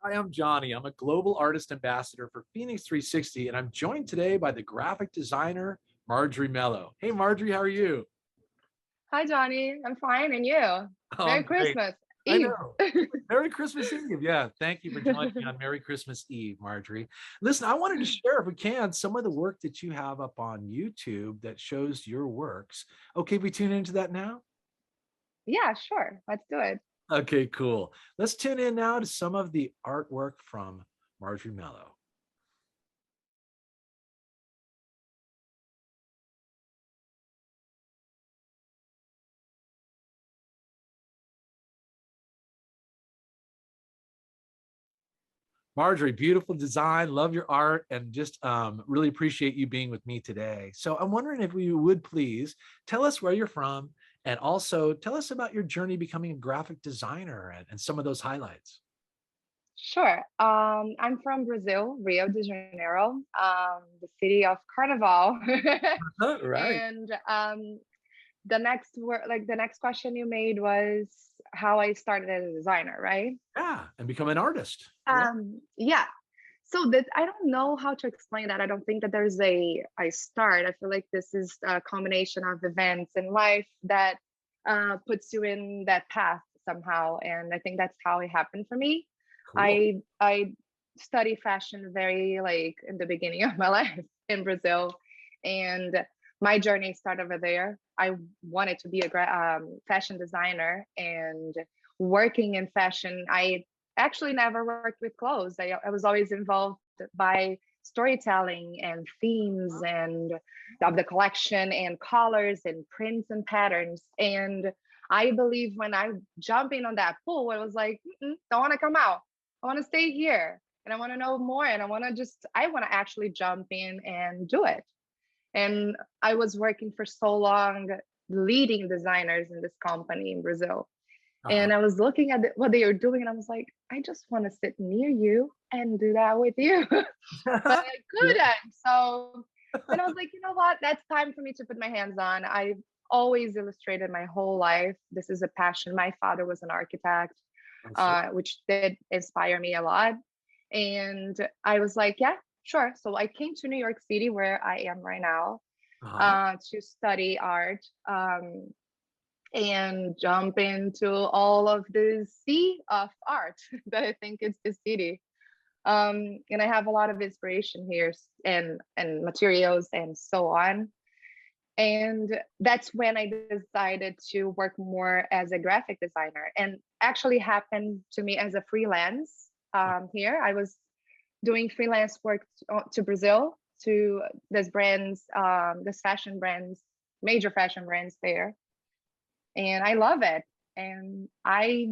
Hi, I'm Johnny. I'm a global artist ambassador for FENIX360, and I'm joined today by the graphic designer, Marjorie Mello. Hey, Marjorie, how are you? Hi, Johnny. I'm fine. And you? Oh, Merry I'm great. Christmas I Eve. know. Merry Christmas Eve. Yeah, thank you for joining me on Merry Christmas Eve, Marjorie. Listen, I wanted to share, if we can, some of the work that you have up on YouTube that shows your works. Okay, we tune into that now? Yeah, sure. Let's do it. Okay, cool. Let's tune in now to some of the artwork from Marjorie Mello. Marjorie, beautiful design, love your art, and just really appreciate you being with me today. So I'm wondering if you would please tell us where you're from and also tell us about your journey becoming a graphic designer and some of those highlights. Sure. I'm from Brazil, Rio de Janeiro, the city of Carnival. Right. And the next word, like the next question you made was how I started as a designer, right? Yeah, and become an artist. Yeah. Yeah. So that I don't know how to explain that. I don't think that there's a start. I feel like this is a combination of events in life that puts you in that path somehow, and I think that's how it happened for me. Cool. I study fashion very like in the beginning of my life in Brazil, and my journey started over there. I wanted to be a fashion designer and working in fashion. I actually never worked with clothes. I was always involved by storytelling and themes and of the collection and colors and prints and patterns. And I believe when I jump in on that pool, I was like, don't want to come out. I want to stay here and I want to know more. And I want to actually jump in and do it. And I was working for so long, leading designers in this company in Brazil. Uh-huh. And I was looking at what they were doing, and I was like, I just want to sit near you and do that with you. But I Yeah. couldn't. So then I was like, you know what? That's time for me to put my hands on. I've always illustrated my whole life. This is a passion. My father was an architect, Oh, sure. which did inspire me a lot. And I was like, yeah, sure. So I came to New York City, where I am right now, Uh-huh. to study art. And jump into all of the sea of art that I think is the city. And I have a lot of inspiration here and materials and so on. And that's when I decided to work more as a graphic designer, and actually happened to me as a freelance here. I was doing freelance work to Brazil, to this brands, this fashion brands, major fashion brands there, and I love it. And I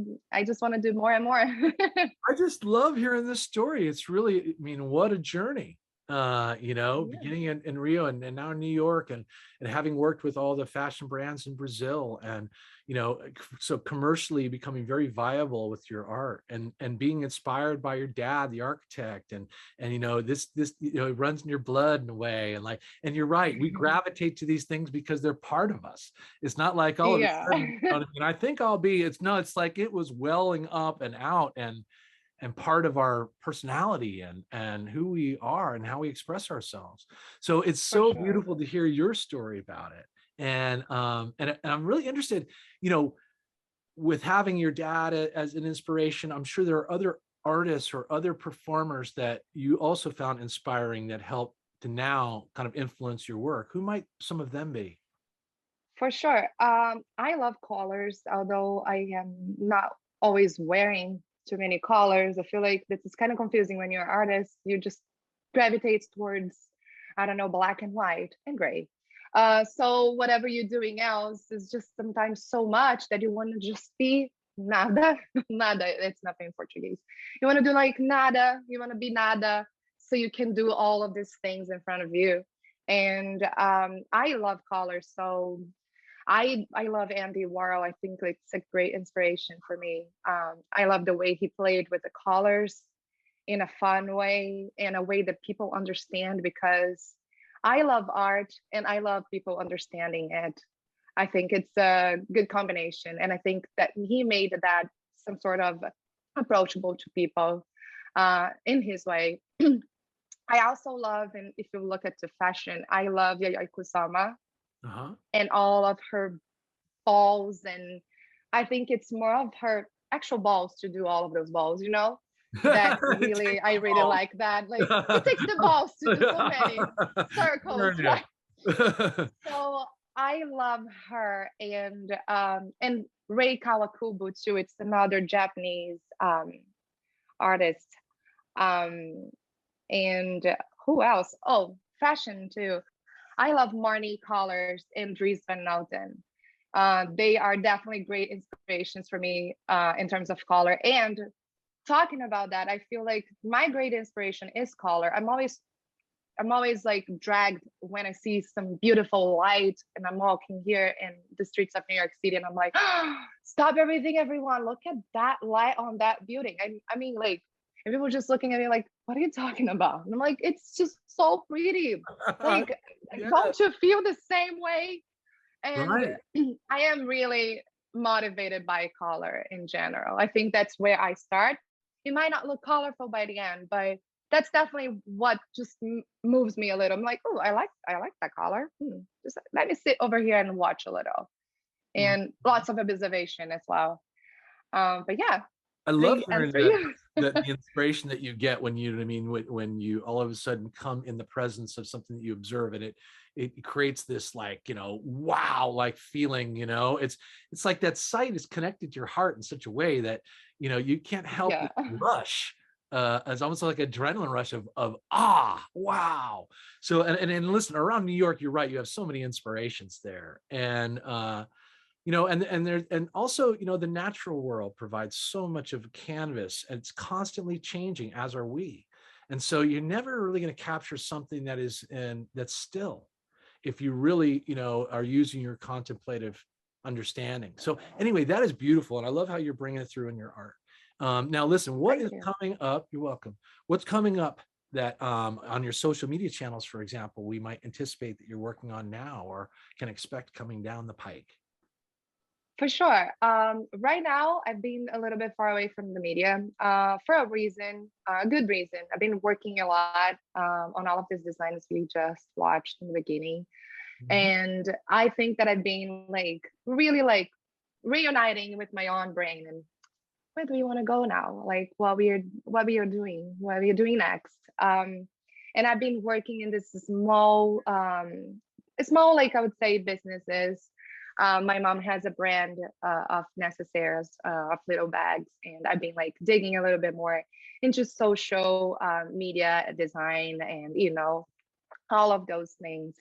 just want to do more and more. I just love hearing this story. It's really, I mean, what a journey. Yeah. Beginning in Rio and now in New York and having worked with all the fashion brands in Brazil and, so commercially becoming very viable with your art and being inspired by your dad, the architect, and this it runs in your blood in a way. And like, and you're right, we gravitate to these things because they're part of us. It's not like all of a Yeah. sudden, I think I'll be, it's like it was welling up and out and part of our personality and who we are and how we express ourselves. So it's For so sure. beautiful to hear your story about it. And I'm really interested, you know, with having your dad as an inspiration. I'm sure there are other artists or other performers that you also found inspiring that helped to now kind of influence your work. Who might some of them be? For sure. I love colors, although I am not always wearing too many colors. I feel like this is kind of confusing when you're an artist. You just gravitate towards, I don't know, black and white and gray. So whatever you're doing else is just sometimes so much that you want to just be nada. Nada, it's nothing in Portuguese. You want to do like nada, you want to be nada, so you can do all of these things in front of you. And I love colors, so I love Andy Warhol. I think like it's a great inspiration for me. I love the way he played with the colors in a fun way, in a way that people understand, because I love art and I love people understanding it. I think it's a good combination. And I think that he made that some sort of approachable to people. in his way. I also love, and if you look at the fashion, I love Yayoi Kusama Uh-huh. and all of her balls. And I think it's more of her actual balls to do all of those balls, you know? That It really, takes I them really all. like that. Like it takes the balls to do so many circles, Yeah. right? So I love her, and Rei Kawakubo too. It's another Japanese artist. Um, and who else? Oh, fashion too. I love Marnie Collars and Dries Van Noten. They are definitely great inspirations for me in terms of color. And talking about that, I feel like my great inspiration is color. I'm always like dragged when I see some beautiful light and I'm walking here in the streets of New York City and I'm like, oh, stop everything, everyone. Look at that light on that building. I mean, like, and people just looking at me like, what are you talking about? And I'm like, it's just so pretty. Like, Yeah, don't you feel the same way? And right. I am really motivated by color in general. I think that's where I start. It might not look colorful by the end, but that's definitely what just moves me a little. I'm like, oh, I like that color. Just let me sit over here and watch a little, Mm. and lots of observation as well. But yeah, I love they hearing answer you. the inspiration that you get when you know what I mean when you all of a sudden come in the presence of something that you observe, and it creates this, like, wow, like feeling. It's like that sight is connected to your heart in such a way that you can't help Yeah, but rush. It's almost like adrenaline rush of wow. So and listen, around New York, you're right, you have so many inspirations there. And also, the natural world provides so much of a canvas, and it's constantly changing, as are we. And so you're never really going to capture something that's still, if you really are using your contemplative understanding. So anyway, that is beautiful, and I love how you're bringing it through in your art. Now listen, what thank is you. coming up? You're welcome. What's coming up that on your social media channels, for example, we might anticipate that you're working on now or can expect coming down the pike? For sure. Right now, I've been a little bit far away from the media for a reason, a good reason. I've been working a lot on all of these designs we just watched in the beginning. Mhm. And I think that I've been like really like reuniting with my own brain and where do we want to go now? Like what we are doing next. And I've been working in this small, like I would say, businesses. My mom has a brand of necessaires, of little bags, and I've been like digging a little bit more into social media design and all of those things.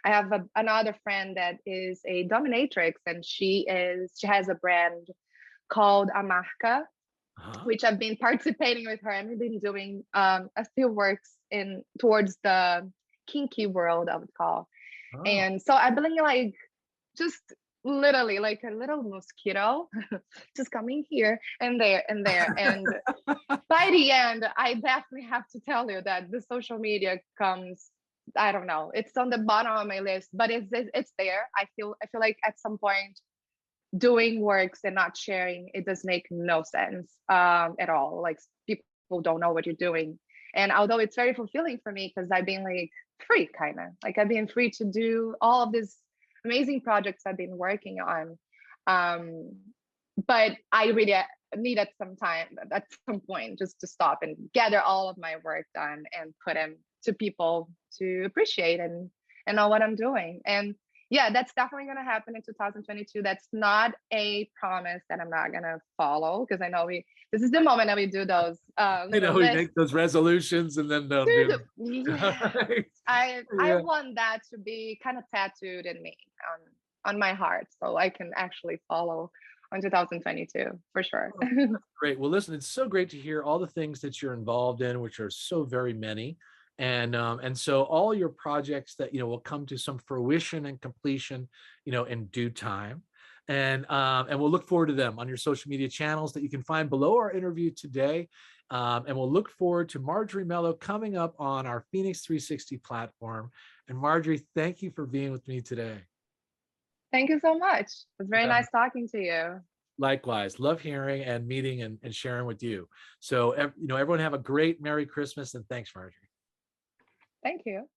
I have another friend that is a dominatrix, and she has a brand called Amarca, Uh-huh. which I've been participating with her, and we've been doing a few works in towards the kinky world, I would call. Oh. And so I've been like just literally like a little mosquito just coming here and there and there. And by the end, I definitely have to tell you that the social media comes, I don't know, it's on the bottom of my list, but it's there. I feel like at some point doing works and not sharing, it does make no sense at all. Like people don't know what you're doing. And although it's very fulfilling for me because I've been like free, kind of like I've been free to do all of these amazing projects I've been working on. Um, but I really needed some time at some point just to stop and gather all of my work done and put them to people to appreciate and know what I'm doing. And yeah, that's definitely going to happen in 2022. That's not a promise that I'm not going to follow because I know this is the moment that we do those little We lists. make those resolutions and then don't do them. Yeah, Right. I Yeah. want that to be kind of tattooed in me on my heart so I can actually follow on 2022 for sure. Oh, that's great. Well, listen, it's so great to hear all the things that you're involved in, which are so very many. And so all your projects that will come to some fruition and completion, in due time. And we'll look forward to them on your social media channels that you can find below our interview today. And we'll look forward to Marjolie Mello coming up on our FENIX360 platform. And Marjorie, thank you for being with me today. Thank you so much. It was very Yeah. nice talking to you. Likewise, love hearing and meeting and sharing with you. So, everyone have a great Merry Christmas, and thanks, Marjorie. Thank you.